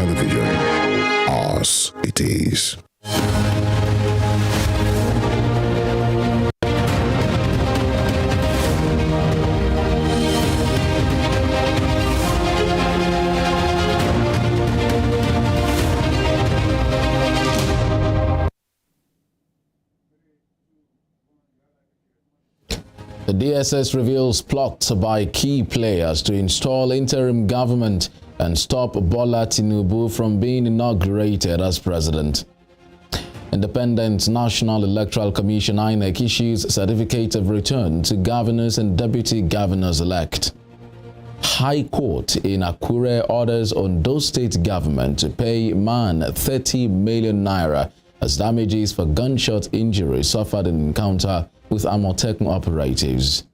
Television. Ours it is. The DSS reveals plot by key players to install interim government and stop Bola Tinubu from being inaugurated as president. Independent National Electoral Commission (INEC) issues certificate of return to governors and deputy governors-elect. High Court in Akure orders Ondo State government to pay man 30 million naira as damages for gunshot injury suffered in encounter with Amotekun operatives.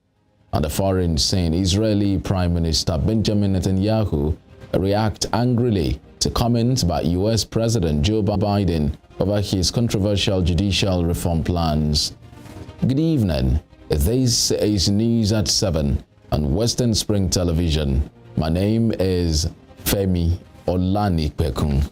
On the foreign scene, Israeli Prime Minister Benjamin Netanyahu react angrily to comments by U.S. President Joe Biden over his controversial judicial reform plans. Good evening. This is News at 7 on Western Spring Television. My name is Femi Olanikpekun.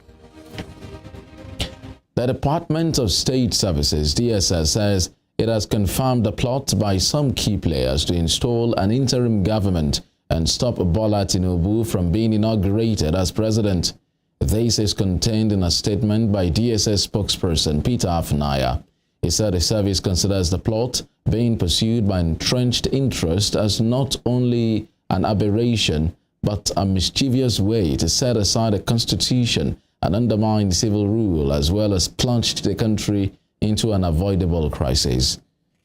The Department of State Services, DSS, says it has confirmed a plot by some key players to install an interim government and stop Bola Tinubu from being inaugurated as president. This is contained in a statement by DSS spokesperson Peter Afunaya. He said the service considers the plot being pursued by entrenched interest as not only an aberration, but a mischievous way to set aside the constitution and undermine civil rule, as well as plunge the country into an avoidable crisis.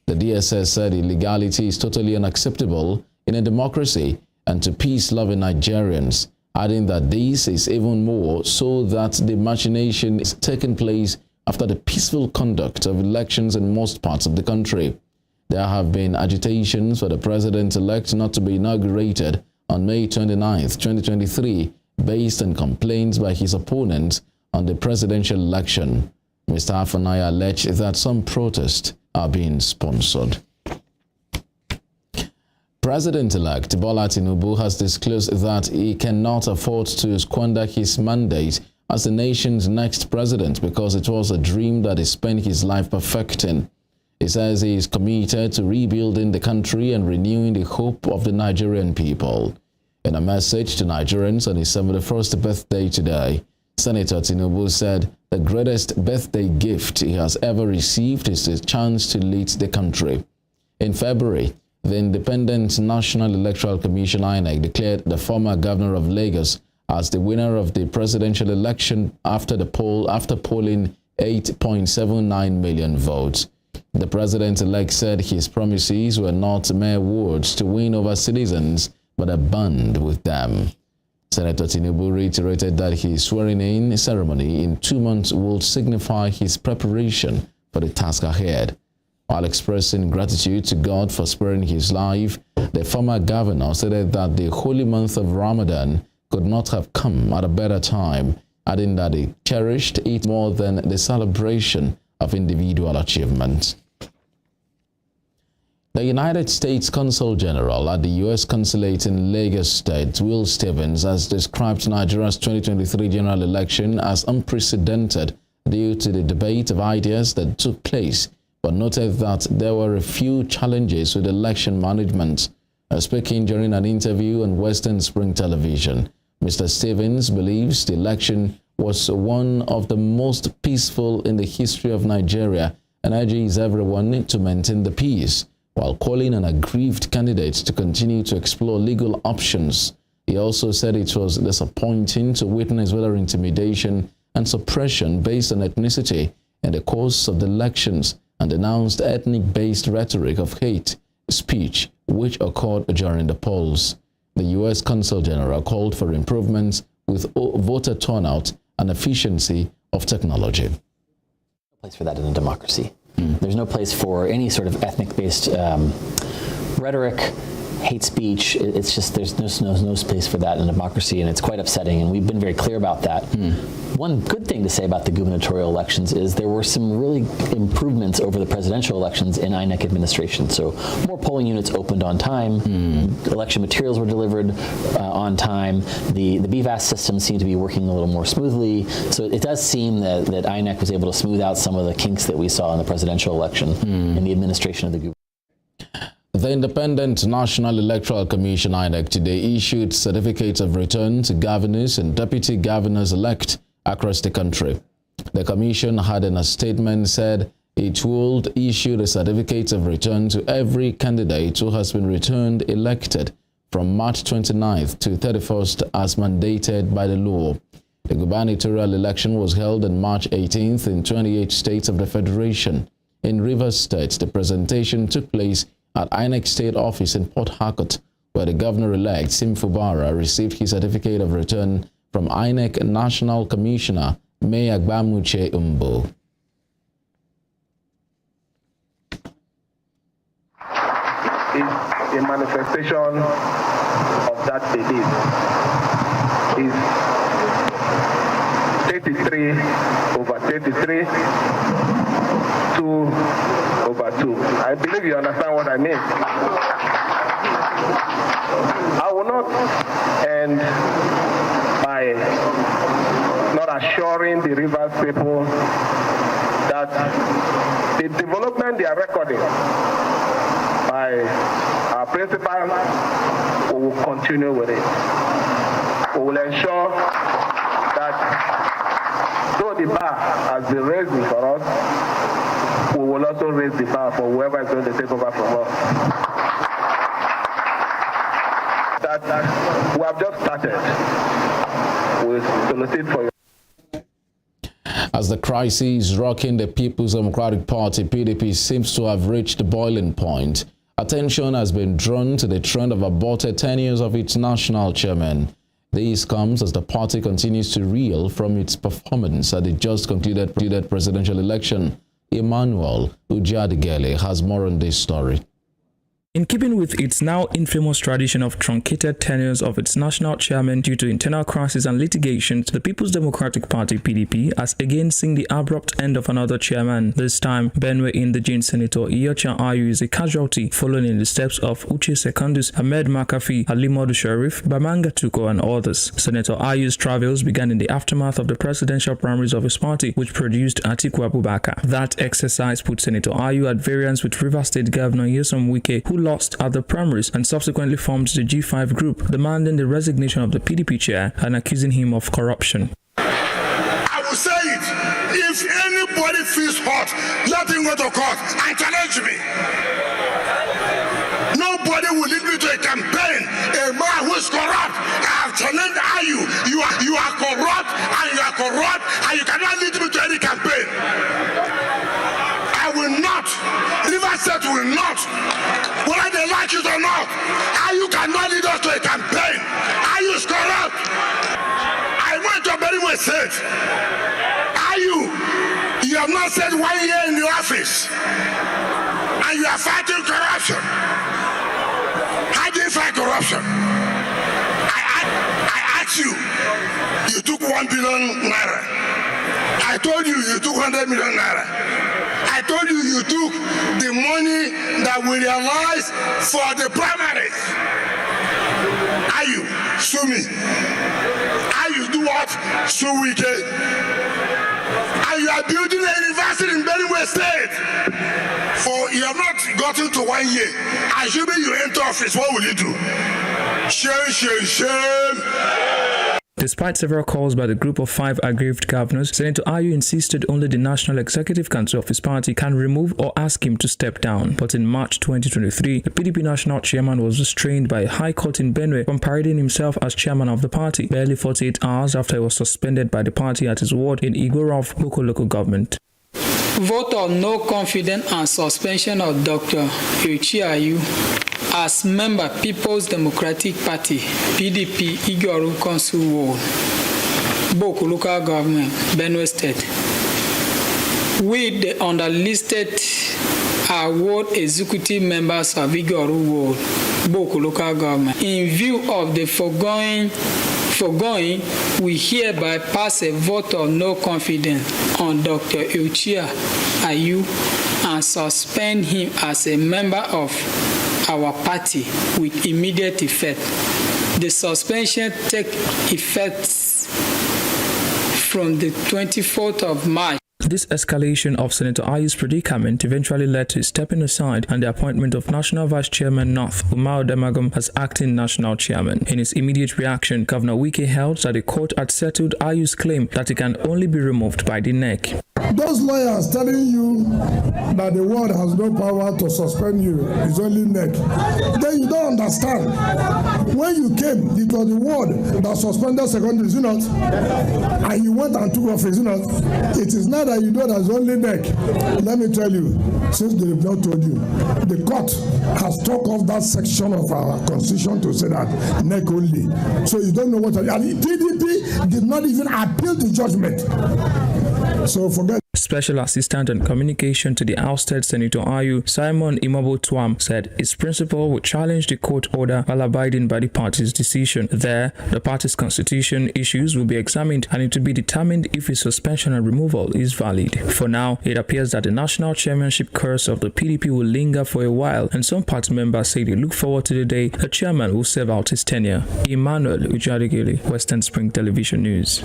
The DSS said illegality is totally unacceptable in a democracy and to peace-loving Nigerians, adding that this is even more so that the machination is taking place after the peaceful conduct of elections in most parts of the country. There have been agitations for the president-elect not to be inaugurated on May 29, 2023, based on complaints by his opponents on the presidential election. Mr. Afunaya alleged that some protests are being sponsored. President-elect Bola Tinubu has disclosed that he cannot afford to squander his mandate as the nation's next president because it was a dream that he spent his life perfecting. He says he is committed to rebuilding the country and renewing the hope of the Nigerian people. In a message to Nigerians on his 71st birthday today, Senator Tinubu said the greatest birthday gift he has ever received is the chance to lead the country. In February, the Independent National Electoral Commission (INEC) declared the former governor of Lagos as the winner of the presidential election after polling 8.79 million votes. The president-elect said his promises were not mere words to win over citizens, but a bond with them. Senator Tinubu reiterated that his swearing-in ceremony in 2 months will signify his preparation for the task ahead. While expressing gratitude to God for sparing his life, the former governor stated that the holy month of Ramadan could not have come at a better time, adding that he cherished it more than the celebration of individual achievements. The United States Consul General at the U.S. Consulate in Lagos State, Will Stevens, has described Nigeria's 2023 general election as unprecedented due to the debate of ideas that took place, but noted that there were a few challenges with election management. Speaking during an interview on Western Spring Television, Mr. Stevens believes the election was one of the most peaceful in the history of Nigeria and urges everyone to maintain the peace, while calling on aggrieved candidates to continue to explore legal options. He also said it was disappointing to witness voter intimidation and suppression based on ethnicity in the course of the elections and denounced ethnic-based rhetoric of hate speech which occurred during the polls. The U.S. Consul General called for improvements with voter turnout and efficiency of technology. No place for that in a democracy. There's no place for any sort of ethnic-based rhetoric, hate speech. It's just there's no space for that in a democracy, and it's quite upsetting, and we've been very clear about that. One good thing to say about the gubernatorial elections is there were some really improvements over the presidential elections in INEC administration. So more polling units opened on time, election materials were delivered on time, the BVAS system seemed to be working a little more smoothly. So it does seem that INEC was able to smooth out some of the kinks that we saw in the presidential election in the administration of the gubernatorial. The Independent National Electoral Commission, INEC, today issued certificates of return to governors and deputy governors-elect across the country. The commission had in a statement said it would issue the certificates of return to every candidate who has been returned elected from March 29th to 31st as mandated by the law. The gubernatorial election was held on March 18th in 28 states of the Federation. In Rivers State, the presentation took place at INEC State Office in Port Harcourt, where the governor-elect Sim Fubara received his certificate of return from INEC National Commissioner May Agbamuche Umbo. Is a manifestation of that belief. Is 33/33, 2/2. I believe you understand what I mean. I will not end by not assuring the Rivers people that the development they are recording by our principal, we will continue with it. We will ensure that though the bar has been raised for us, we will also raise the bar for whoever is going to take over from us. That we have just started. We solicit for your. As the crisis rocking the People's Democratic Party, PDP, seems to have reached the boiling point, attention has been drawn to the trend of aborted tenures of its national chairman. This comes as the party continues to reel from its performance at the just concluded presidential election. Emmanuel Ujadegele has more on this story. In keeping with its now infamous tradition of truncated tenures of its national chairman due to internal crisis and litigation, the People's Democratic Party (PDP) has again seen the abrupt end of another chairman. This time, Benue indigene Senator Iyorchia Ayu is a casualty, following in the steps of Uche Secondus, Ahmed Makafi, Alimodu Sharif, Bamanga Tuko, and others. Senator Ayu's travels began in the aftermath of the presidential primaries of his party, which produced Atiku Abubakar. That exercise put Senator Ayu at variance with Rivers State Governor Nyesom Wike, who lost at the primaries and subsequently formed the G5 group, demanding the resignation of the PDP chair and accusing him of corruption. I will say it. If anybody feels hot, let him go to court and challenge me. Nobody will lead me to a campaign. A man who is corrupt. I have challenged you. You are corrupt and you are corrupt and you cannot lead me to any campaign. I will not. Rivers State will not. Whether they like it or not, you cannot lead us to a campaign. You is corrupt. I went to Benue State. You have not said 1 year in the office, and you are fighting corruption. How do you fight corruption? I asked you. You took 1 billion naira. I told you took 100 million naira. I told you took the money that we realized for the primaries. You sue me. You do what? Sue Wike. You are building a university in Benue State. For you have not gotten to 1 year. Assuming you enter office, what will you do? Shame. Despite several calls by the group of 5 aggrieved governors, Senator Ayu insisted only the National Executive Council of his party can remove or ask him to step down. But in March 2023, the PDP national chairman was restrained by a high court in Benue from parading himself as chairman of the party, barely 48 hours after he was suspended by the party at his ward in Igorov Boko local government. Vote of no confidence and suspension of Dr. Iyorchia Ayu as member People's Democratic Party PDP Igorov Council Ward, Boko local government, Benue State. With the underlisted ward executive members of Igorov Ward Boko local government. In view of the foregoing, we hereby pass a vote of no confidence on Dr. Euchia Ayu and suspend him as a member of our party with immediate effect. The suspension takes effect from the 24th of March. This escalation of Senator Ayu's predicament eventually led to his stepping aside and the appointment of National Vice Chairman North, Umar Damagum, as acting National Chairman. In his immediate reaction, Governor Wike held that the court had settled Ayu's claim that he can only be removed by the neck. Those lawyers telling you that the world has no power to suspend you is only neck. Then you don't understand. When you came, it was the world that suspended secondaries, you know, and you went and took office, you know. It is not that you know that's only neck. Let me tell you, since they have not told you, the court has struck off that section of our constitution to say that neck only. So you don't know what. And PDP did not even appeal the judgment. So forget. Special Assistant on Communication to the ousted Senator Ayu, Simon Imabo Tuam, said his principal would challenge the court order while abiding by the party's decision. There, the party's constitution issues will be examined and it will be determined if his suspension and removal is valid. For now, it appears that the national chairmanship curse of the PDP will linger for a while, and some party members say they look forward to the day the chairman will serve out his tenure. Emmanuel Ujadigili, Western Spring Television News.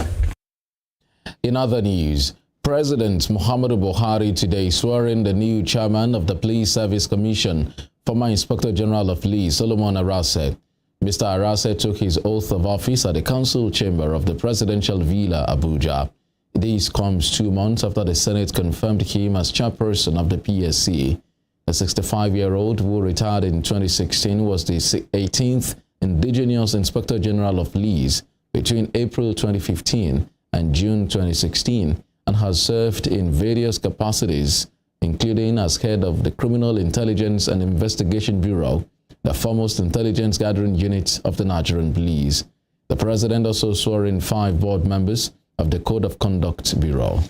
In other news, President Muhammadu Buhari today swore in the new chairman of the Police Service Commission, former Inspector General of Police, Solomon Arase. Mr. Arase took his oath of office at the council chamber of the Presidential Villa, Abuja. This comes 2 months after the Senate confirmed him as chairperson of the PSC. The 65-year-old who retired in 2016 was the 18th indigenous Inspector General of Police between April 2015 and June 2016. And has served in various capacities, including as head of the Criminal Intelligence and Investigation Bureau, the foremost intelligence gathering unit of the Nigerian Police. The president also swore in 5 board members of the Code of Conduct Bureau.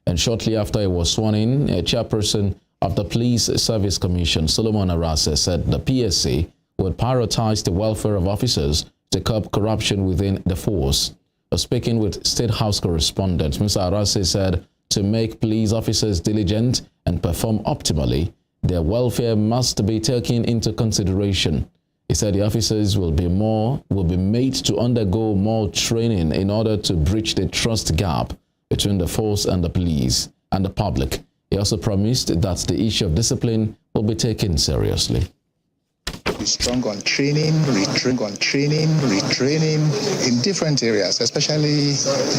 And shortly after he was sworn in, a chairperson of the Police Service Commission, Solomon Arase, said the PSC would prioritize the welfare of officers to curb corruption within the force. Speaking with State House correspondent, Mr. Arase said to make police officers diligent and perform optimally, their welfare must be taken into consideration. He said the officers will be made to undergo more training in order to bridge the trust gap between the force and the police and the public. He also promised that the issue of discipline will be taken seriously. Be strong on training, retraining in different areas, especially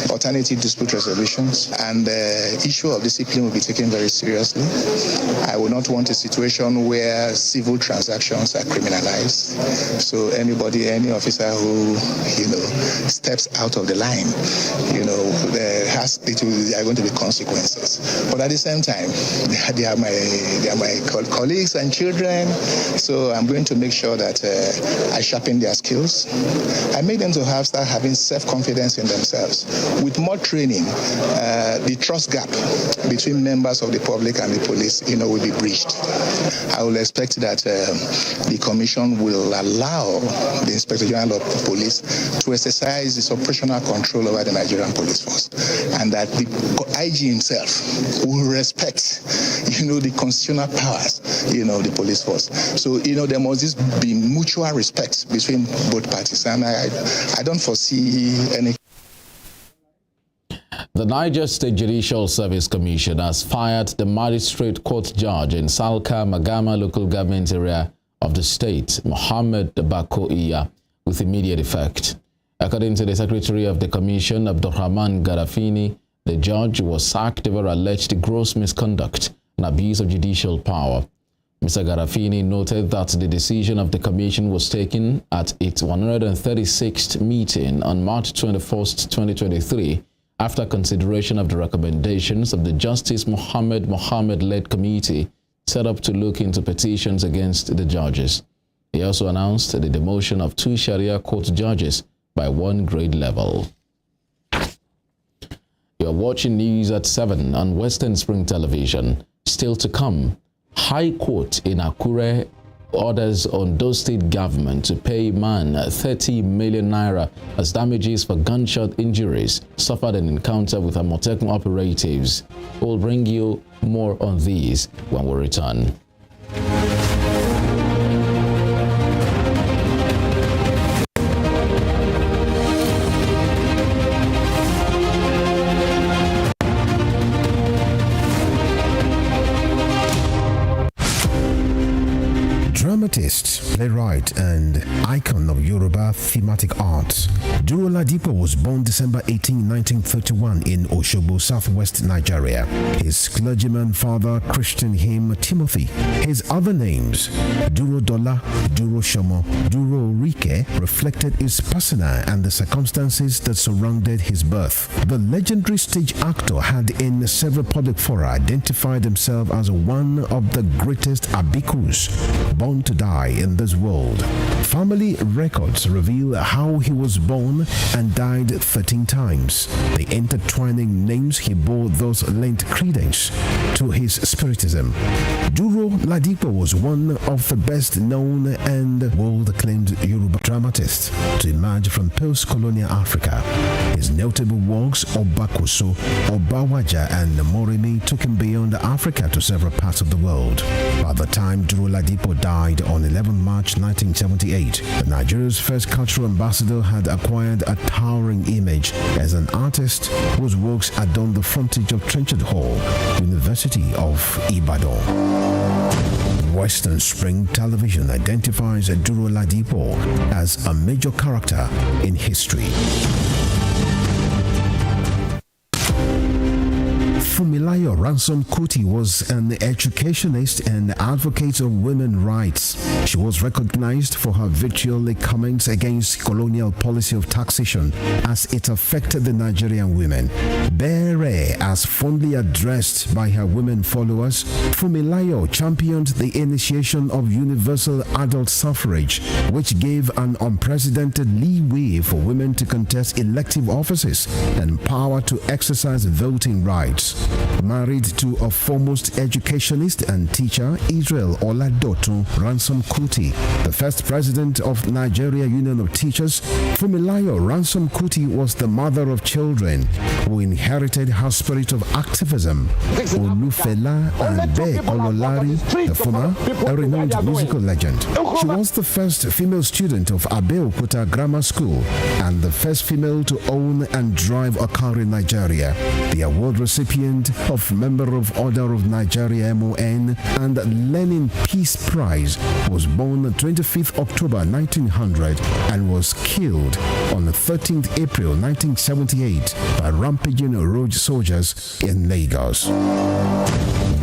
alternative dispute resolutions, and the issue of discipline will be taken very seriously. I will not want a situation where civil transactions are criminalized. So any officer who, steps out of the line, there are going to be consequences. But at the same time, they are my colleagues and children, so I'm going to make sure that I sharpen their skills. I make them to start having self-confidence in themselves. With more training, the trust gap between members of the public and the police, will be bridged. I will expect that the commission will allow the Inspector General of Police to exercise its operational control over the Nigerian police force, and that the IG himself will respect, the constitutional powers, the police force. So, there must be mutual respect between both parties, and I don't foresee any. The Niger State Judicial Service Commission has fired the magistrate court judge in Salka Magama local government area of the state, Mohammed Bako Iya, with immediate effect. According to the Secretary of the Commission, Abdurrahman Garafini, the judge was sacked over alleged gross misconduct and abuse of judicial power. Mr. Garafini noted that the decision of the Commission was taken at its 136th meeting on March 21st, 2023, after consideration of the recommendations of the Justice Mohammed-led committee set up to look into petitions against the judges. He also announced the demotion of 2 Sharia court judges by 1 grade level. You are watching News at 7 on Western Spring Television. Still to come, High Court in Akure orders Ondo State government to pay man 30 million naira as damages for gunshot injuries suffered in encounter with Amotekun operatives. We'll bring you more on these when we return. Dramatist, playwright, and icon of Yoruba thematic arts, Duro Ladipo was born December 18, 1931 in Osogbo, southwest Nigeria. His clergyman father christened him Timothy. His other names, Duro Dola, Duro Shomo, Duro Rike, reflected his persona and the circumstances that surrounded his birth. The legendary stage actor had in several public fora identified himself as one of the greatest abikus born to die in this world. Family records reveal how he was born and died 13 times. The intertwining names he bore thus lent credence to his spiritism. Duro Ladipo was one of the best known and world-acclaimed Yoruba dramatists to emerge from post-colonial Africa. His notable works, Obakoso, Obawaja, and Moremi, took him beyond Africa to several parts of the world. By the time Duro Ladipo died on 11 March 1978, Nigeria's first cultural ambassador had acquired a towering image as an artist whose works adorned the frontage of Trenchard Hall, University of Ibadan. Western Spring Television identifies Duro Ladipo as a major character in history. Fumilayo Ransom Kuti was an educationist and advocate of women's rights. She was recognized for her vitriolic comments against colonial policy of taxation as it affected the Nigerian women. Bere, as fondly addressed by her women followers, Fumilayo championed the initiation of universal adult suffrage, which gave an unprecedented leeway for women to contest elective offices and power to exercise voting rights. Married to a foremost educationist and teacher, Israel Oladotun Ransom Kuti, the first president of Nigeria Union of Teachers, Fumilayo Ransom Kuti was the mother of children who inherited her spirit of activism. Olufela and Be Ololari, the former, a renowned musical legend. She was the first female student of Abeokuta Grammar School and the first female to own and drive a car in Nigeria. The award recipient of Member of Order of Nigeria MON and Lenin Peace Prize, was born on 25th October 1900 and was killed on 13th April 1978 by rampaging road soldiers in Lagos.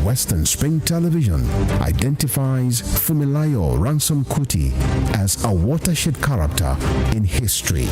Western Spring Television identifies Fumilayo Ransom Kuti as a watershed character in history.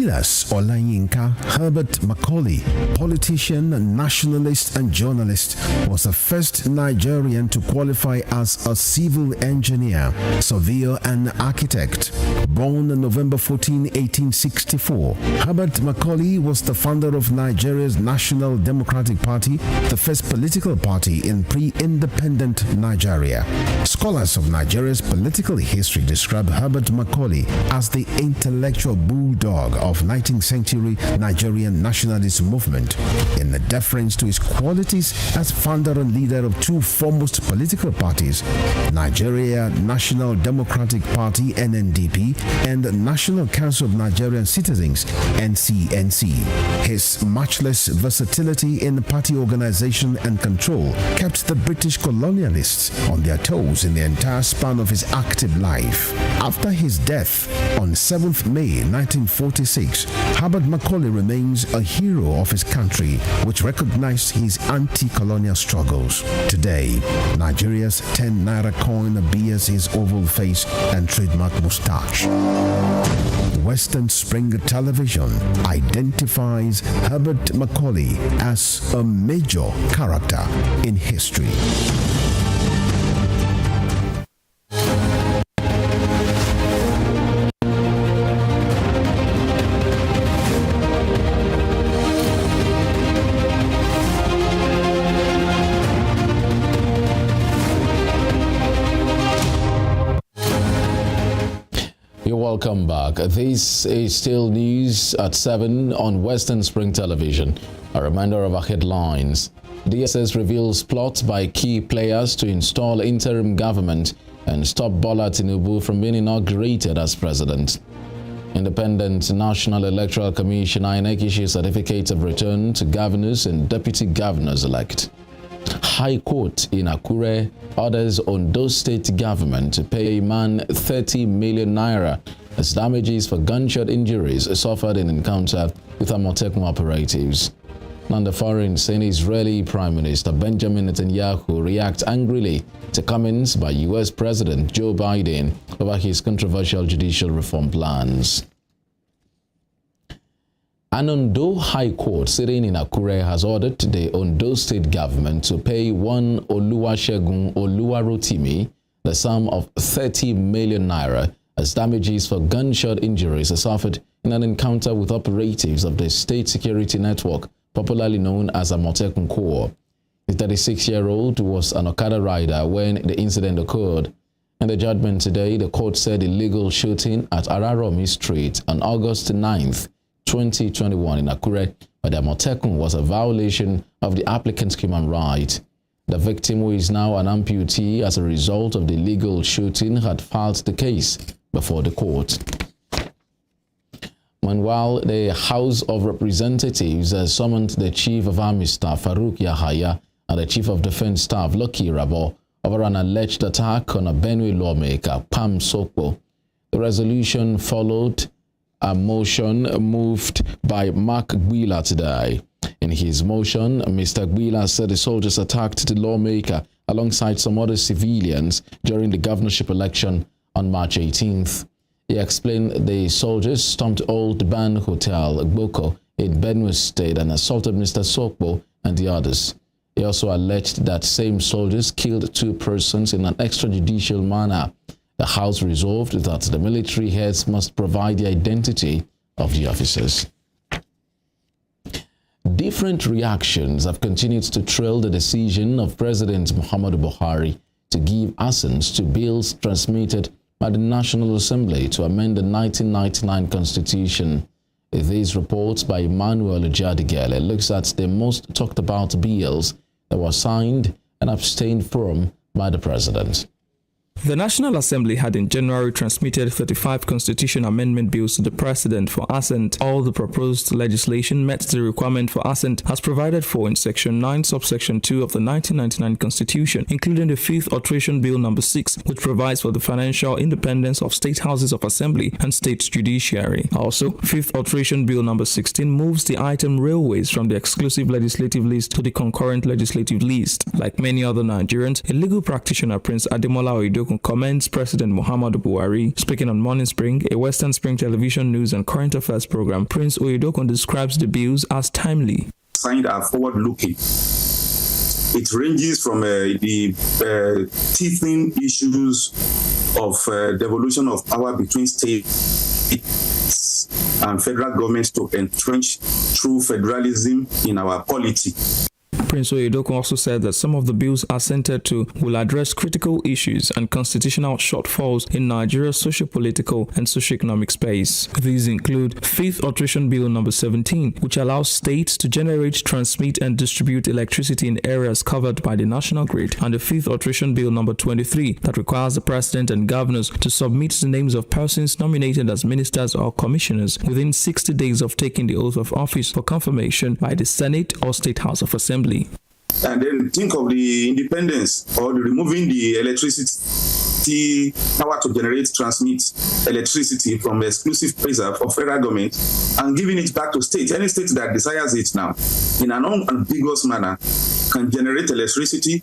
Olayinka Herbert Macaulay, politician, nationalist, and journalist, was the first Nigerian to qualify as a civil engineer, surveyor, and architect. Born on November 14, 1864, Herbert Macaulay was the founder of Nigeria's National Democratic Party, the first political party in pre-independent Nigeria. Scholars of Nigeria's political history describe Herbert Macaulay as the intellectual bulldog of 19th century Nigerian nationalist movement, in the deference to his qualities as founder and leader of two foremost political parties, Nigeria National Democratic Party (NNDP) and National Council of Nigerian Citizens (NCNC). His matchless versatility in party organization and control kept the British colonialists on their toes in the entire span of his active life. After his death on 7th May 1946, Herbert Macaulay remains a hero of his country, which recognized his anti-colonial struggles. Today, Nigeria's 10 naira coin bears his oval face and trademark moustache. Western Spring Television identifies Herbert Macaulay as a major character in history. You're welcome back. This is still news at 7 on Western Spring Television. A reminder of our headlines. DSS reveals plots by key players to install interim government and stop Bola Tinubu from being inaugurated as president. Independent National Electoral Commission INEC issues certificates of return to governors and deputy governors-elect. High Court in Akure orders Ondo State government to pay a man 30 million naira as damages for gunshot injuries suffered in encounter with Amotekun operatives. On the foreign scene, Israeli Prime Minister Benjamin Netanyahu reacts angrily to comments by U.S. President Joe Biden over his controversial judicial reform plans. An Ondo High Court sitting in Akure has ordered the Ondo State government to pay one Oluwasegun Oluwarotimi the sum of 30 million naira as damages for gunshot injuries suffered in an encounter with operatives of the State Security Network, popularly known as Amotekun Corps. The 36-year-old was an Okada rider when the incident occurred. In the judgment today, the court said illegal shooting at Araromi Street on August 9th, 2021 in Akure by the Amotekun was a violation of the applicant's human right. The victim, who is now an amputee as a result of the illegal shooting, had filed the case before the court. Meanwhile, the House of Representatives summoned the Chief of Army Staff, Farouk Yahaya, and the Chief of Defense Staff, Lucky Rabo, over an alleged attack on a Benue lawmaker, Pam Sokpo. The resolution followed a motion moved by Mark Gwila today. In his motion, Mr. Gwila said the soldiers attacked the lawmaker alongside some other civilians during the governorship election on March 18th. He explained the soldiers stormed Old Ban Hotel, Gboko, in Benue State and assaulted Mr. Sokpo and the others. He also alleged that same soldiers killed 2 persons in an extrajudicial manner. The House resolved that the military heads must provide the identity of the officers. Different reactions have continued to trail the decision of President Muhammadu Buhari to give assent to bills transmitted by the National Assembly to amend the 1999 Constitution. These reports by Emmanuel Jadigele looks at the most talked about bills that were signed and abstained from by the President. The National Assembly had in January transmitted 35 constitution amendment bills to the President for assent. All the proposed legislation met the requirement for assent as provided for in Section 9, Subsection 2 of the 1999 Constitution, including the 5th Alteration Bill No. 6, which provides for the financial independence of state houses of assembly and state judiciary. Also, 5th Alteration Bill No. 16 moves the item railways from the exclusive legislative list to the concurrent legislative list. Like many other Nigerians, a legal practitioner, Prince Ademola Oyedeokun, commends President Muhammadu Buhari. Speaking on Morning Spring, a Western Spring television news and current affairs program, Prince Oyedeokun describes the bills as timely. Signed are forward-looking. It ranges from the teething issues of devolution of power between states and federal governments to entrench true federalism in our polity. Prince Oyedeokun also said that some of the bills assented to will address critical issues and constitutional shortfalls in Nigeria's socio-political and socio-economic space. These include 5th Alteration Bill No. 17, which allows states to generate, transmit, and distribute electricity in areas covered by the national grid, and the 5th Alteration Bill No. 23, that requires the President and governors to submit the names of persons nominated as ministers or commissioners within 60 days of taking the oath of office for confirmation by the Senate or State House of Assembly. And then think of the independence or the removing the electricity power to generate, transmit electricity from the exclusive preserve of federal government and giving it back to states. Any state that desires it now, in an unambiguous manner, can generate electricity,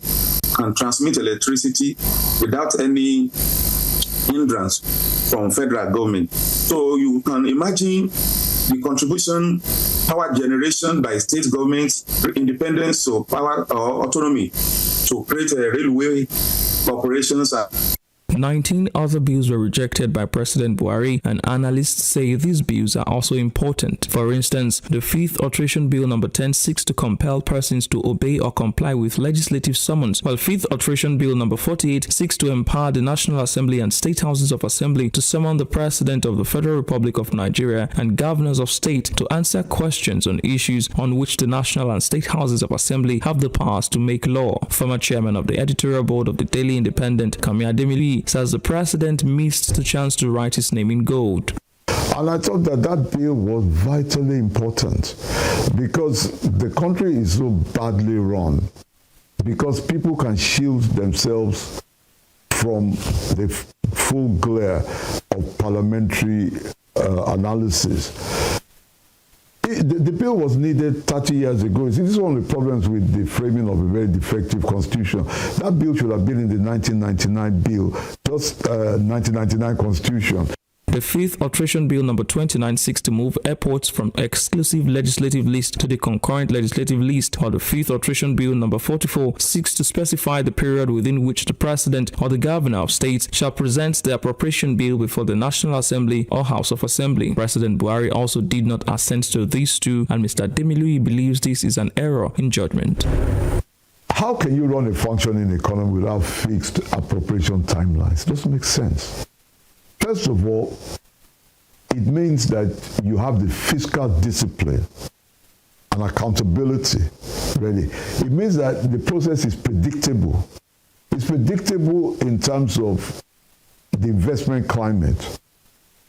can transmit electricity without any hindrance from federal government. So you can imagine the contribution, power generation by state governments, independence or power or autonomy to create a railway operations. 19 other bills were rejected by President Buhari, and analysts say these bills are also important. For instance, the 5th Alteration Bill number 10 seeks to compel persons to obey or comply with legislative summons, while 5th Alteration Bill number 48 seeks to empower the National Assembly and State Houses of Assembly to summon the President of the Federal Republic of Nigeria and governors of state to answer questions on issues on which the National and State Houses of Assembly have the powers to make law. Former chairman of the editorial board of the Daily Independent, Kami Ademiluyi, says the president missed the chance to write his name in gold. And I thought that bill was vitally important because the country is so badly run, because people can shield themselves from the full glare of parliamentary analysis. The bill was needed 30 years ago. This is one of the problems with the framing of a very defective constitution. That bill should have been in the 1999 bill, just 1999 constitution. The 5th Alteration Bill number 29 seeks to move airports from exclusive legislative list to the concurrent legislative list, while the 5th Alteration Bill number 44 seeks to specify the period within which the President or the Governor of States shall present the appropriation bill before the National Assembly or House of Assembly. President Buhari also did not assent to these two, and Mr. Ademiluyi believes this is an error in judgment. How can you run a functioning economy without fixed appropriation timelines? It doesn't make sense. First of all, it means that you have the fiscal discipline and accountability ready. It means that the process is predictable. It's predictable in terms of the investment climate.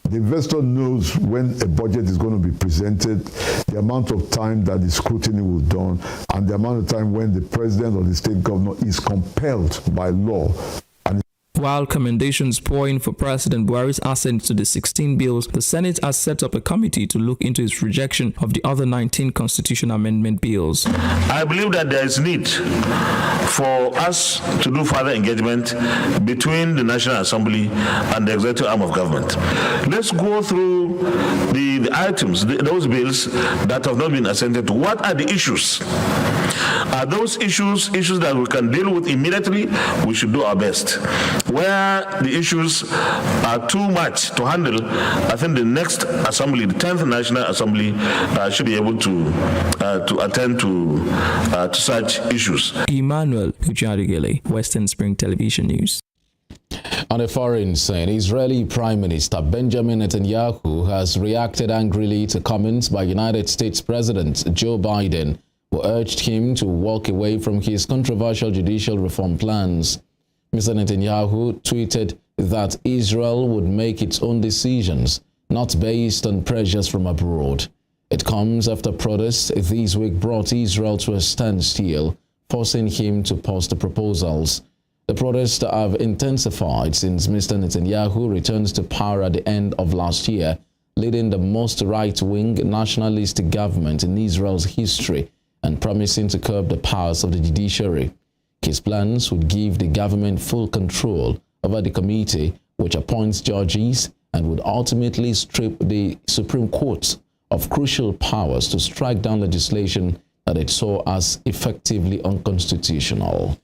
The investor knows when a budget is going to be presented, the amount of time that the scrutiny will be done, and the amount of time when the president or the state governor is compelled by law. While commendations pour in for President Buhari's assent to the 16 bills, the Senate has set up a committee to look into its rejection of the other 19 constitution amendment bills. I believe that there is need for us to do further engagement between the National Assembly and the executive arm of government. Let's go through the items, those bills that have not been assented to. What are the issues? Are those issues that we can deal with immediately? We should do our best. Where the issues are too much to handle, I think the next assembly, the 10th National Assembly, should be able to attend to such issues. Emmanuel Ujadigele, Western Spring Television News. On a foreign scene, Israeli Prime Minister Benjamin Netanyahu has reacted angrily to comments by United States President Joe Biden, who urged him to walk away from his controversial judicial reform plans. Mr. Netanyahu tweeted that Israel would make its own decisions, not based on pressures from abroad. It comes after protests this week brought Israel to a standstill, forcing him to pause the proposals. The protests have intensified since Mr. Netanyahu returns to power at the end of last year, leading the most right-wing nationalist government in Israel's history and promising to curb the powers of the judiciary. His plans would give the government full control over the committee, which appoints judges, and would ultimately strip the Supreme Court of crucial powers to strike down legislation that it saw as effectively unconstitutional.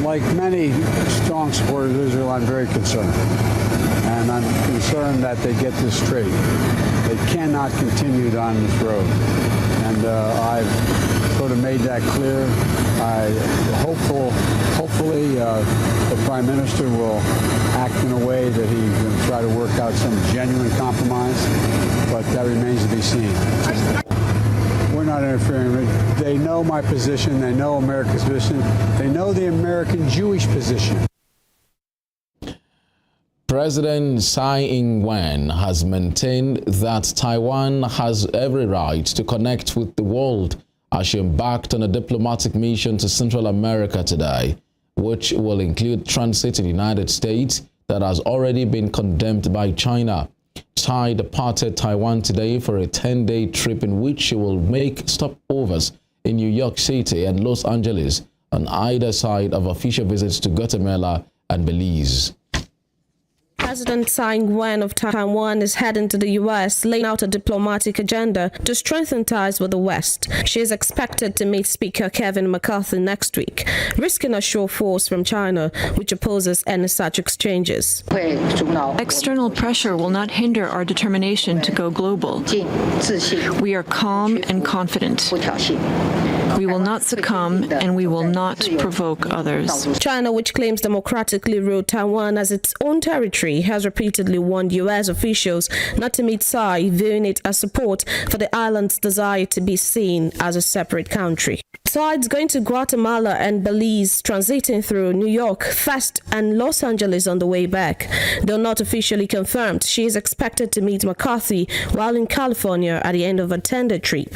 Like many strong supporters of Israel, I'm very concerned. And I'm concerned that they get this straight. They cannot continue down this road. And I've sort of made that clear. Hopefully the Prime Minister will act in a way that he can try to work out some genuine compromise, but that remains to be seen. We're not interfering. They know my position. They know America's position. They know the American Jewish position. President Tsai Ing-wen has maintained that Taiwan has every right to connect with the world as she embarked on a diplomatic mission to Central America today, which will include transit in the United States that has already been condemned by China. Tsai departed Taiwan today for a 10-day trip in which she will make stopovers in New York City and Los Angeles on either side of official visits to Guatemala and Belize. President Tsai Ing-wen of Taiwan is heading to the U.S., laying out a diplomatic agenda to strengthen ties with the West. She is expected to meet Speaker Kevin McCarthy next week, risking a show of force from China, which opposes any such exchanges. External pressure will not hinder our determination to go global. We are calm and confident. We will not succumb, and we will not provoke others. China, which claims democratically ruled Taiwan as its own territory, has repeatedly warned U.S. officials not to meet Tsai, viewing it as support for the island's desire to be seen as a separate country. Besides going to Guatemala and Belize, transiting through New York, first, and Los Angeles on the way back. Though not officially confirmed, she is expected to meet McCarthy while in California at the end of a 10-day trip.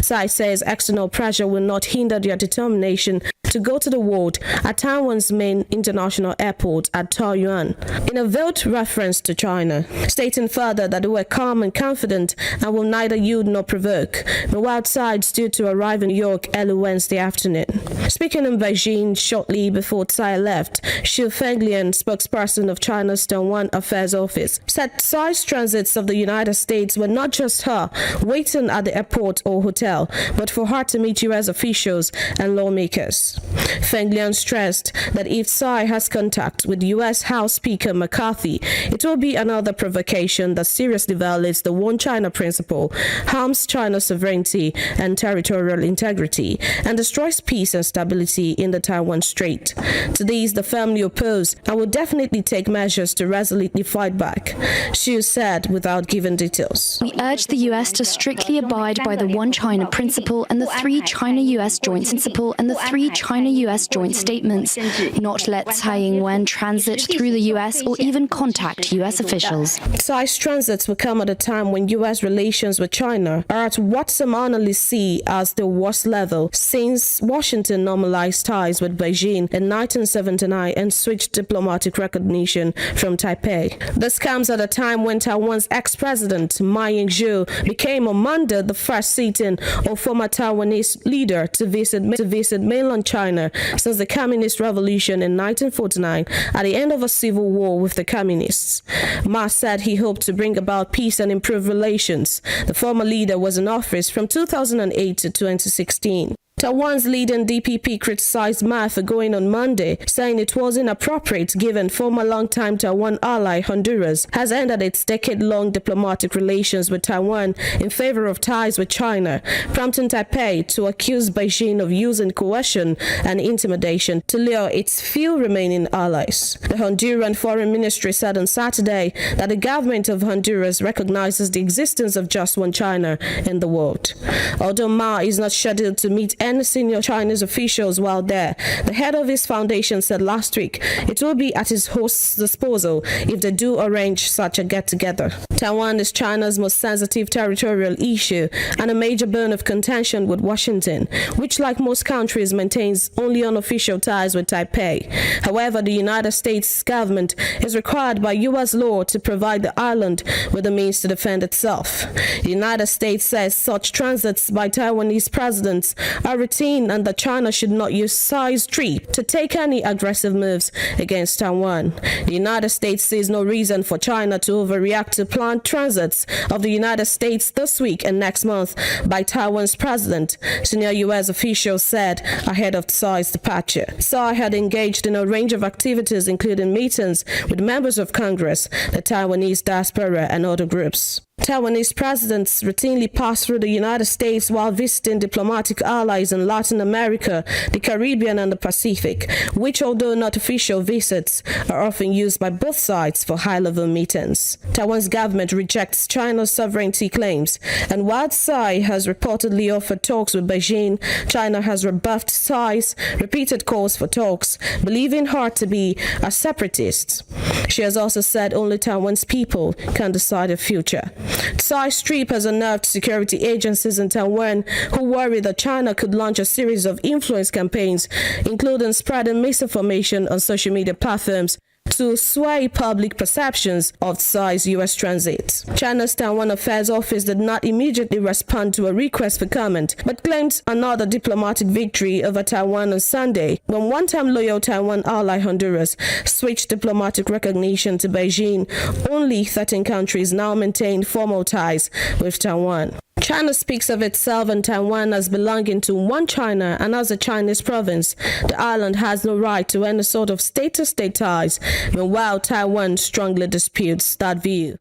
Tsai says external pressure will not hinder their determination to go to the world at Taiwan's main international airport at Taoyuan, in a veiled reference to China, stating further that they were calm and confident and will neither yield nor provoke. Meanwhile, Tsai is due to arrive in New York early Wednesday afternoon. Speaking in Beijing shortly before Tsai left, Xu Fenglian, spokesperson of China's Taiwan Affairs Office, said Tsai's transits of the United States were not just her waiting at the airport or hotel, but for her to meet U.S. officials and lawmakers. Fenglian stressed that if Tsai has contact with U.S. House Speaker McCarthy, it will be another provocation that seriously violates the One China principle, harms China's sovereignty and territorial integrity, and destroys peace and stability in the Taiwan Strait. To these, the firmly oppose and will definitely take measures to resolutely fight back, Xu said without giving details. We urge the U.S. to strictly abide by the One China principle and the three China-U.S. joint principle and the three China-U.S. joint statements, not let Tsai Ing-wen transit through the U.S. or even contact U.S. officials. Tsai's transits will come at a time when U.S. relations with China are at what some analysts see as the worst level since Washington normalized ties with Beijing in 1979 and switched diplomatic recognition from Taipei. This comes at a time when Taiwan's ex-president Ma Ying-jeou became on Monday the first sitting of former Taiwanese leader to visit mainland China since the Communist Revolution in 1949 at the end of a civil war with the Communists. Ma said he hoped to bring about peace and improve relations. The former leader was in office from 2008 to 2016. Taiwan's leading DPP criticized Ma for going on Monday, saying it was inappropriate given former longtime Taiwan ally Honduras has ended its decade-long diplomatic relations with Taiwan in favor of ties with China, prompting Taipei to accuse Beijing of using coercion and intimidation to lure its few remaining allies. The Honduran Foreign Ministry said on Saturday that the government of Honduras recognizes the existence of just one China in the world. Although Ma is not scheduled to meet any senior Chinese officials while there, the head of his foundation said last week it will be at his host's disposal if they do arrange such a get-together. Taiwan is China's most sensitive territorial issue and a major bone of contention with Washington, which, like most countries, maintains only unofficial ties with Taipei. However, the United States government is required by U.S. law to provide the island with the means to defend itself. The United States says such transits by Taiwanese presidents are routine and that China should not use Tsai's trip to take any aggressive moves against Taiwan. The United States sees no reason for China to overreact to planned transits of the United States this week and next month by Taiwan's president, senior U.S. officials said ahead of Tsai's departure. Tsai had engaged in a range of activities, including meetings with members of Congress, the Taiwanese diaspora, and other groups. Taiwanese presidents routinely pass through the United States while visiting diplomatic allies in Latin America, the Caribbean, and the Pacific, which, although not official visits, are often used by both sides for high-level meetings. Taiwan's government rejects China's sovereignty claims, and while Tsai has reportedly offered talks with Beijing, China has rebuffed Tsai's repeated calls for talks, believing her to be a separatist. She has also said only Taiwan's people can decide their future. Tsai's trip has unnerved security agencies in Taiwan who worry that China could launch a series of influence campaigns, including spreading misinformation on social media platforms to sway public perceptions of Tsai's U.S. transit. China's Taiwan Affairs Office did not immediately respond to a request for comment, but claimed another diplomatic victory over Taiwan on Sunday when one-time loyal Taiwan ally Honduras switched diplomatic recognition to Beijing. Only 13 countries now maintain formal ties with Taiwan. China speaks of itself and Taiwan as belonging to one China and as a Chinese province. The island has no right to any sort of state-to-state ties, meanwhile Taiwan strongly disputes that view.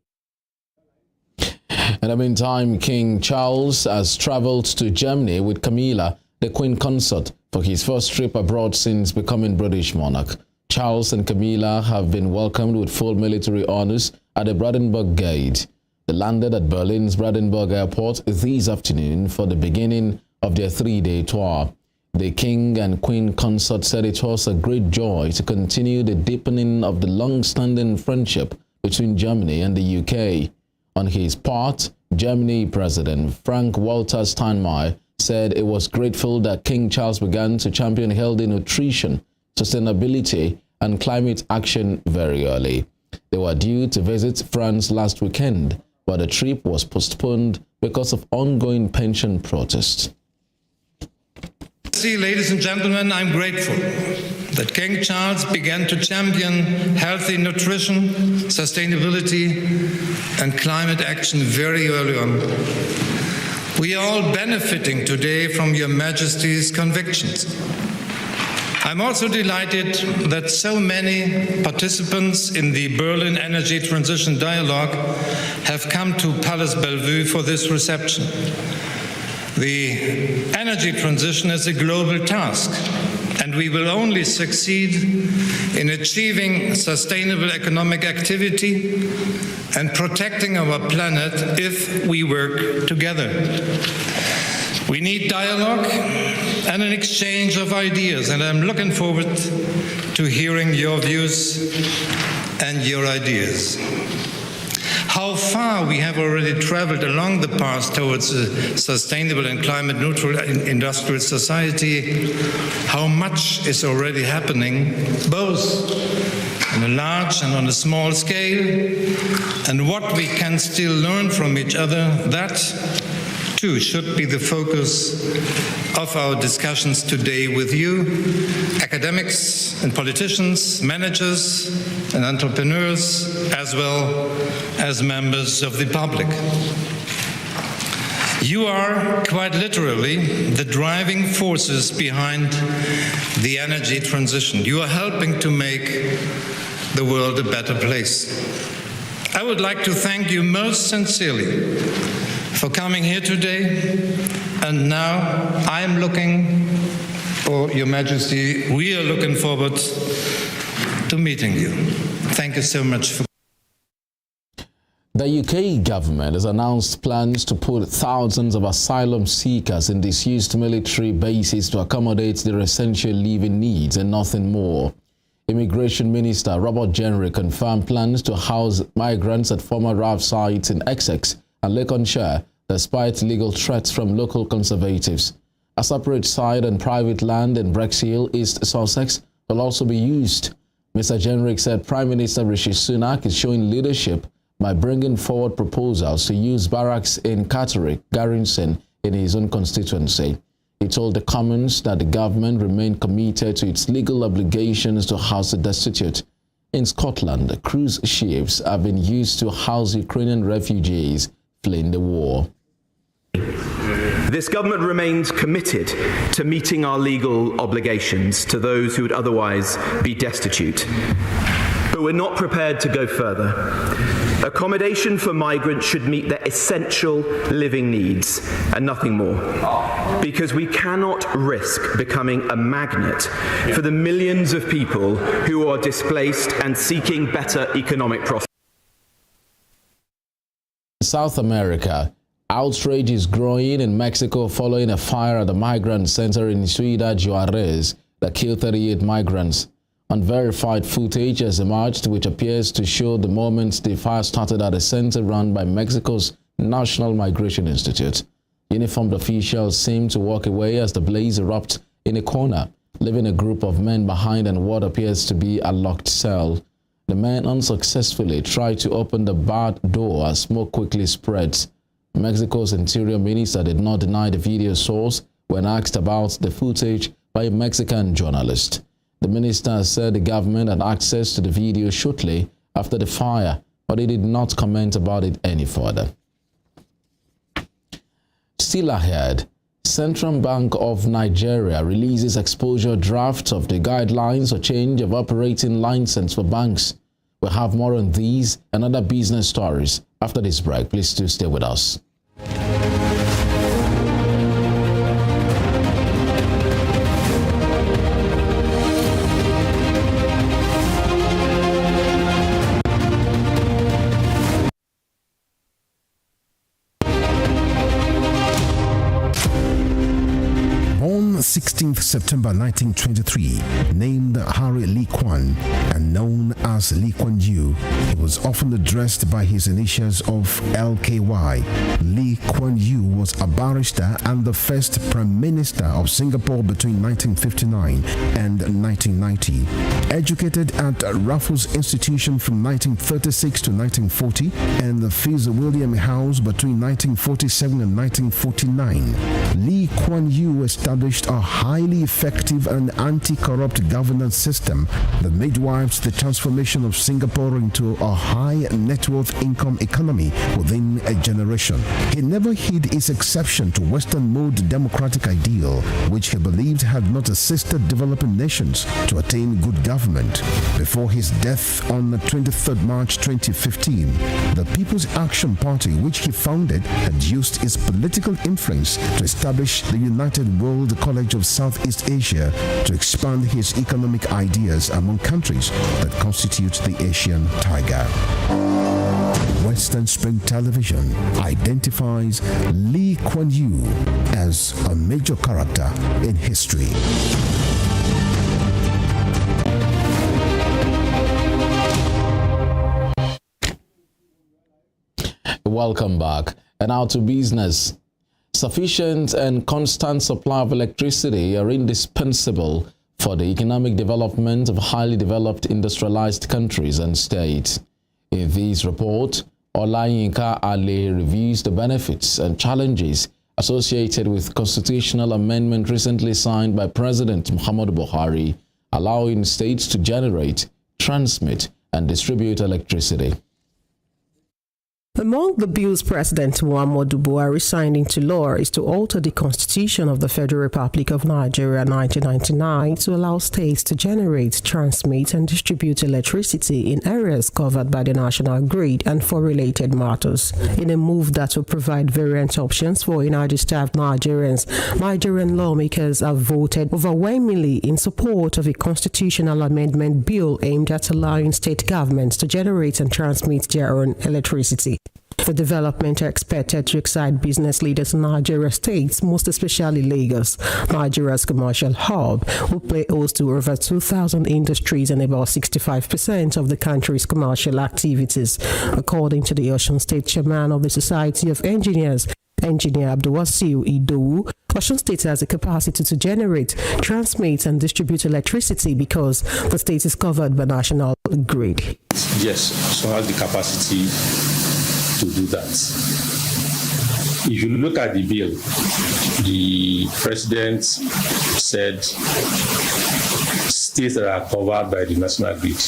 In the meantime, King Charles has traveled to Germany with Camilla, the Queen Consort, for his first trip abroad since becoming British monarch. Charles and Camilla have been welcomed with full military honors at the Brandenburg Gate. They landed at Berlin's Brandenburg Airport this afternoon for the beginning of their three-day tour. The King and Queen Consort said it was a great joy to continue the deepening of the long-standing friendship between Germany and the UK. On his part, Germany President Frank-Walter Steinmeier said it was grateful that King Charles began to champion healthy nutrition, sustainability, and climate action very early. They were due to visit France last weekend, but the trip was postponed because of ongoing pension protests. Ladies and gentlemen, I'm grateful that King Charles began to champion healthy nutrition, sustainability, and climate action very early on. We are all benefiting today from Your Majesty's convictions. I'm also delighted that so many participants in the Berlin Energy Transition Dialogue have come to Palace Bellevue for this reception. The energy transition is a global task, and we will only succeed in achieving sustainable economic activity and protecting our planet if we work together. We need dialogue and an exchange of ideas, and I'm looking forward to hearing your views and your ideas. How far we have already traveled along the path towards a sustainable and climate-neutral industrial society, how much is already happening, both on a large and on a small scale, and what we can still learn from each other, that too should be the focus of our discussions today with you, academics and politicians, managers and entrepreneurs, as well as members of the public. You are quite literally the driving forces behind the energy transition. You are helping to make the world a better place. I would like to thank you most sincerely for coming here today, and now I'm looking, or Your Majesty, we are looking forward to meeting you. Thank you so much for. The UK government has announced plans to put thousands of asylum seekers in disused military bases to accommodate their essential living needs and nothing more. Immigration Minister Robert Jenrick confirmed plans to house migrants at former RAF sites in Essex and Lincolnshire, despite legal threats from local conservatives. A separate site and private land in Brexhill, East Sussex, will also be used. Mr. Jenrick said Prime Minister Rishi Sunak is showing leadership by bringing forward proposals to use barracks in Catterick Garrison in his own constituency. He told the Commons that the government remained committed to its legal obligations to house the destitute. In Scotland, cruise ships have been used to house Ukrainian refugees fleeing the war. This government remains committed to meeting our legal obligations to those who would otherwise be destitute. But we're not prepared to go further. Accommodation for migrants should meet their essential living needs and nothing more. Because we cannot risk becoming a magnet for the millions of people who are displaced and seeking better economic prospects. South America, outrage is growing in Mexico following a fire at the migrant center in Ciudad Juarez that killed 38 migrants. Unverified footage has emerged which appears to show the moment the fire started at a center run by Mexico's National Migration Institute. Uniformed officials seem to walk away as the blaze erupts in a corner, leaving a group of men behind in what appears to be a locked cell. The men unsuccessfully tried to open the barred door as smoke quickly spreads. Mexico's Interior Minister did not deny the video source when asked about the footage by a Mexican journalist. The minister said the government had access to the video shortly after the fire, but he did not comment about it any further. Still ahead, Central Bank of Nigeria releases exposure draft of the guidelines for change of operating license for banks. We'll have more on these and other business stories after this break. Please do stay with us. Born 16th September 1923, named Harry Lee Kwan and known as Lee Kuan Yew, he was often addressed by his initials of LKY. Lee Kuan Yew was a barrister and the first Prime Minister of Singapore between 1959 and 1990. Educated at Raffles Institution from 1936 to 1940 and the Fitzwilliam House between 1947 and 1949, Lee Kuan Yew established a highly effective and anti-corrupt governance system that midwives the transformation of Singapore into a high net worth income economy within a generation. He never hid his exception to Western mode democratic ideal, which he believed had not assisted developing nations to attain good government. Before his death on 23rd March 2015, the People's Action Party, which he founded, had used its political influence to establish the United World College of Southeast Asia to expand his economic ideas among countries that constitute the Asian Tiger. Western Spring Television identifies Lee Kuan Yew as a major character in history. Welcome back. And now to business. Sufficient and constant supply of electricity are indispensable for the economic development of highly developed industrialized countries and states. In this report, Olayinka Ale reviews the benefits and challenges associated with constitutional amendment recently signed by President Muhammadu Buhari, allowing states to generate, transmit, and distribute electricity. Among the bills President Muhammadu Buhari signed into law is to alter the Constitution of the Federal Republic of Nigeria 1999 to allow states to generate, transmit, and distribute electricity in areas covered by the national grid and for related matters. In a move that will provide variant options for energy-starved Nigerians, Nigerian lawmakers have voted overwhelmingly in support of a constitutional amendment bill aimed at allowing state governments to generate and transmit their own electricity. The development are expected to excite business leaders in Nigeria states, most especially Lagos, Nigeria's commercial hub, who play host to over 2,000 industries and about 65% of the country's commercial activities, according to the Osun State chairman of the Society of Engineers, Engineer Abdulwasiu Idowu. Osun State has the capacity to generate, transmit, and distribute electricity because the state is covered by national grid. Yes, Osun has the capacity to do that. If you look at the bill, the president said states that are covered by the national grid.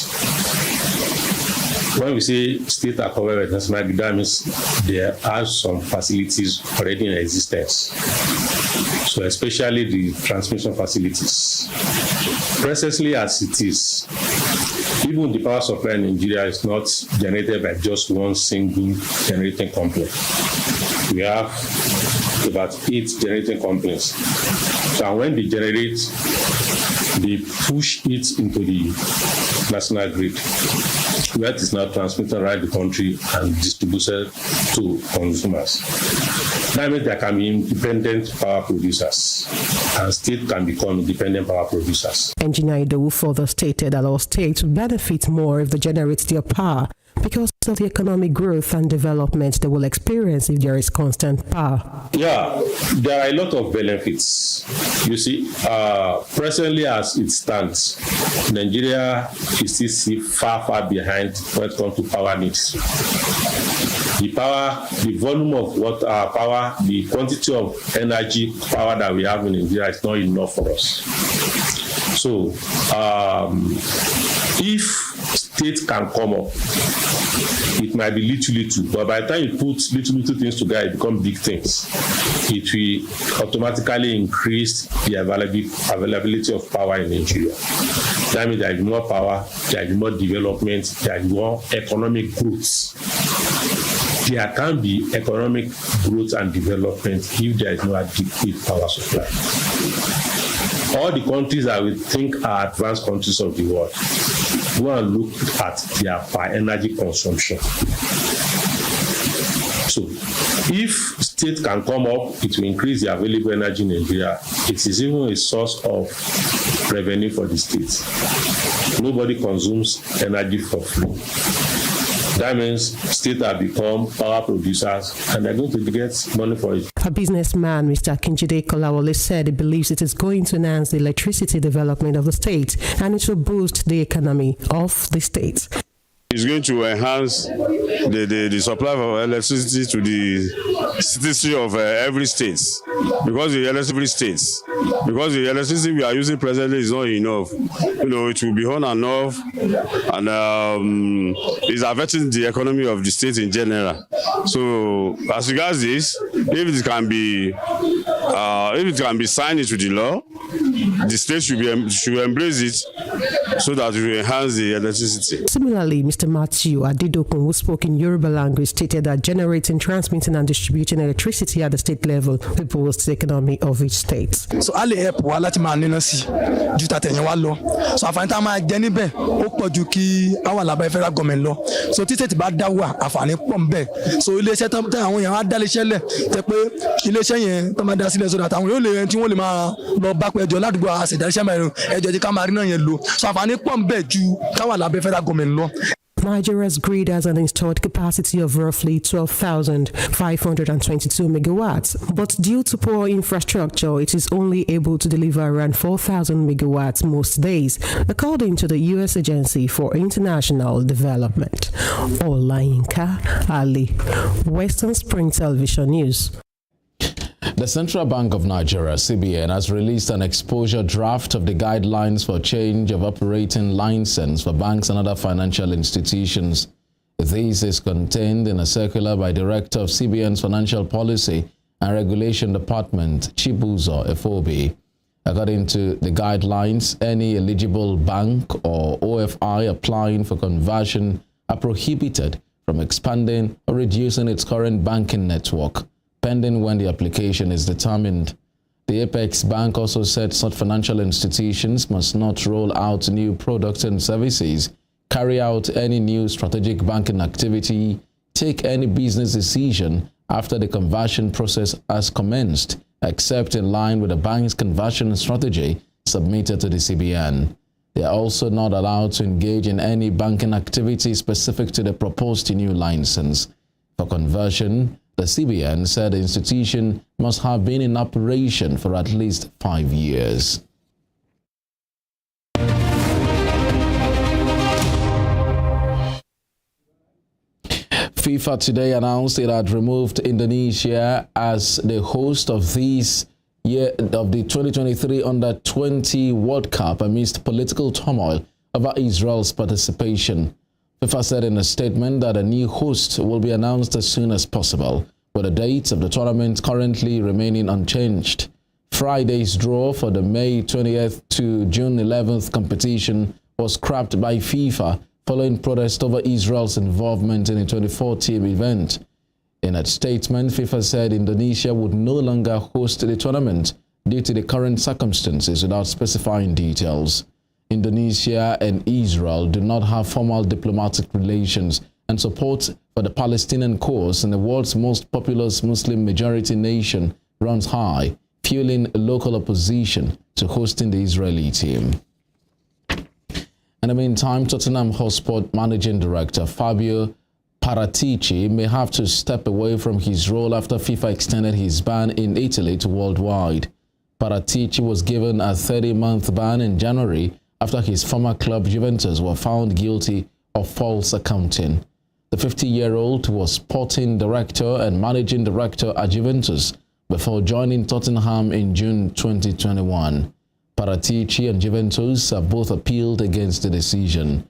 When we say states are covered by the national grid, that means there are some facilities already in existence. So especially the transmission facilities. Presently as it is, even the power supply in Nigeria is not generated by just one single generating company. We have about 8 generating companies. So when they generate, they push it into the national grid, where it is now transmitted around the country and distributed to consumers. That means there can be independent power producers, and states can become independent power producers. Engineer Idowu further stated that all states will benefit more if they generate their power because of the economic growth and development they will experience if there is constant power. Yeah, there are a lot of benefits. You see, presently as it stands, Nigeria is still far behind when it comes to power needs. The volume of what our power, the quantity of energy power that we have in Nigeria is not enough for us. So, if states can come up, it might be little, but by the time you put little things together, it becomes big things. It will automatically increase the availability of power in Nigeria. That means there is more power, there is more development, there is more economic growth. There can be economic growth and development if there is no adequate power supply. All the countries that we think are advanced countries of the world, go and look at their per energy consumption. So, if states can come up, it will increase the available energy in Nigeria. It is even a source of revenue for the states. Nobody consumes energy for free. That means states have become power producers and they're going to get money for it. A businessman, Mr. Kinjide Kolawole, said he believes it is going to enhance the electricity development of the state and it will boost the economy of the state. It's going to enhance the supply of electricity to the citizenry of every state, because the electricity we are using presently is not enough. It will be on and off, and it's affecting the economy of the state in general. So, as regards this, if it can be signed into the law, the state should embrace it so that it will enhance the electricity. Similarly, Mr. Matthew Adidokun, who spoke in Yoruba language, stated that generating, transmitting, and distributing electricity at the state level will boost the economy of each state. So, all help wa láti máa níná sí ju tàtẹ̀yìn wa lọ. So, àǹfààní tá a máa jẹ níbẹ̀ ó pọ̀ ju kí àwọn àlàbà federal government lọ. So, tí state bá dá wà àǹfààní pọ̀ ńbẹ̀. So, iléeṣẹ́ tán àwọn èèyàn á dá iléeṣẹ́ lẹ̀ tẹ́ pé iléeṣẹ́ yẹn tó máa dá sílẹ̀ sódà táwọn yóò lè tí wọ́n lè máa lọ bá pé ẹjọ́ ládùúgbò àṣẹ̀dá iṣẹ́ mẹ́rin ẹjọ́ tí ká máa rí náà yẹn lò. So, àǹfààní pọ̀ ńbẹ̀ ju káwọn àlàbà federal government lọ. Nigeria's grid has an installed capacity of roughly 12,522 megawatts, but due to poor infrastructure, it is only able to deliver around 4,000 megawatts most days, according to the U.S. Agency for International Development. Olayinka Ali, Western Spring Television News. The Central Bank of Nigeria, CBN, has released an exposure draft of the guidelines for change of operating license for banks and other financial institutions. This is contained in a circular by Director of CBN's Financial Policy and Regulation Department, Chibuzo Efobi. According to the guidelines, any eligible bank or OFI applying for conversion are prohibited from expanding or reducing its current banking network, pending when the application is determined. The Apex Bank also said such financial institutions must not roll out new products and services, carry out any new strategic banking activity, take any business decision after the conversion process has commenced, except in line with the bank's conversion strategy submitted to the CBN. They are also not allowed to engage in any banking activity specific to the proposed new license. For conversion, the CBN said the institution must have been in operation for at least 5 years. FIFA today announced it had removed Indonesia as the host of this year of the 2023 Under-20 World Cup amidst political turmoil over Israel's participation. FIFA said in a statement that a new host will be announced as soon as possible, with the dates of the tournament currently remaining unchanged. Friday's draw for the May 20th to June 11th competition was scrapped by FIFA following protest over Israel's involvement in the 24-team event. In a statement, FIFA said Indonesia would no longer host the tournament due to the current circumstances without specifying details. Indonesia and Israel do not have formal diplomatic relations, and support for the Palestinian cause in the world's most populous Muslim majority nation runs high, fueling local opposition to hosting the Israeli team. In the meantime, Tottenham Hotspur managing director Fabio Paratici may have to step away from his role after FIFA extended his ban in Italy to worldwide. Paratici was given a 30-month ban in January after his former club Juventus were found guilty of false accounting. The 50-year-old was sporting director and managing director at Juventus before joining Tottenham in June 2021. Paratici and Juventus have both appealed against the decision.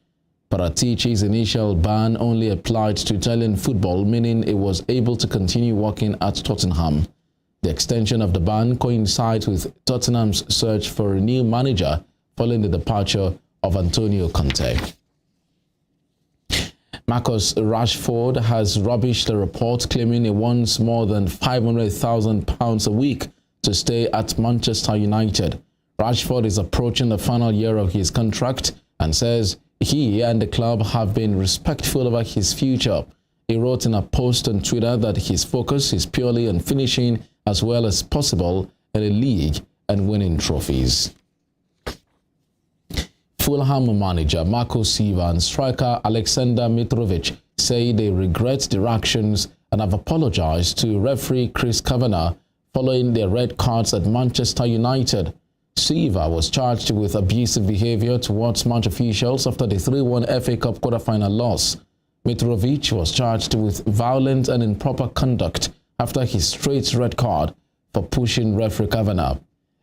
Paratici's initial ban only applied to Italian football, meaning he was able to continue working at Tottenham. The extension of the ban coincides with Tottenham's search for a new manager following the departure of Antonio Conte. Marcus Rashford has rubbished the report claiming he wants more than £500,000 a week to stay at Manchester United. Rashford is approaching the final year of his contract and says he and the club have been respectful about his future. He wrote in a post on Twitter that his focus is purely on finishing as well as possible in the league and winning trophies. Fulham manager Marco Silva and striker Alexander Mitrovic say they regret their actions and have apologized to referee Chris Kavanagh following their red cards at Manchester United. Silva was charged with abusive behavior towards match officials after the 3-1 FA Cup quarter-final loss. Mitrovic was charged with violent and improper conduct after his straight red card for pushing referee Kavanagh.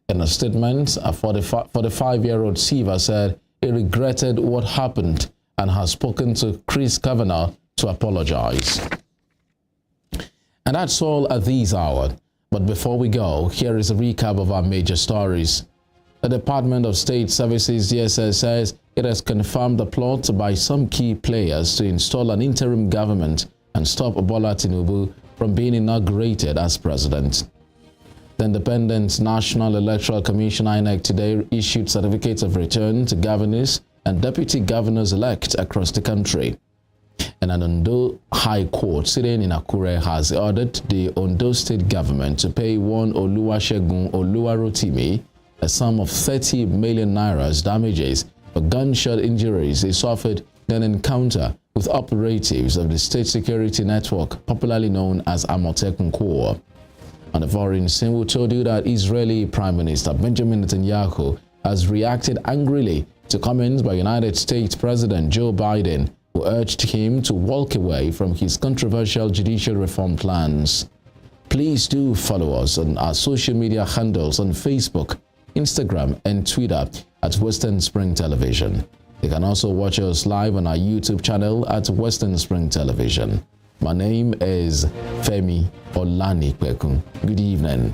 In a statement, a 45-year-old Silva said he regretted what happened and has spoken to Chris Kavanagh to apologize. And that's all at this hour. But before we go, here is a recap of our major stories. The Department of State Services DSS says it has confirmed the plot by some key players to install an interim government and stop Bola Tinubu from being inaugurated as president. The Independent National Electoral Commission INEC today issued certificates of return to governors and deputy governors-elect across the country. And an Ondo High Court sitting in Akure has ordered the Ondo State government to pay one Oluwasegun Oluwarotimi a sum of 30 million naira damages for gunshot injuries he suffered in an encounter with operatives of the State Security Network, popularly known as Amotekun Corps. On the foreign scene, we told you that Israeli Prime Minister Benjamin Netanyahu has reacted angrily to comments by United States President Joe Biden, who urged him to walk away from his controversial judicial reform plans. Please do follow us on our social media handles on Facebook, Instagram, and Twitter at Western Spring Television. You can also watch us live on our YouTube channel at Western Spring Television. My name is Femi Olanikwekun. Good evening.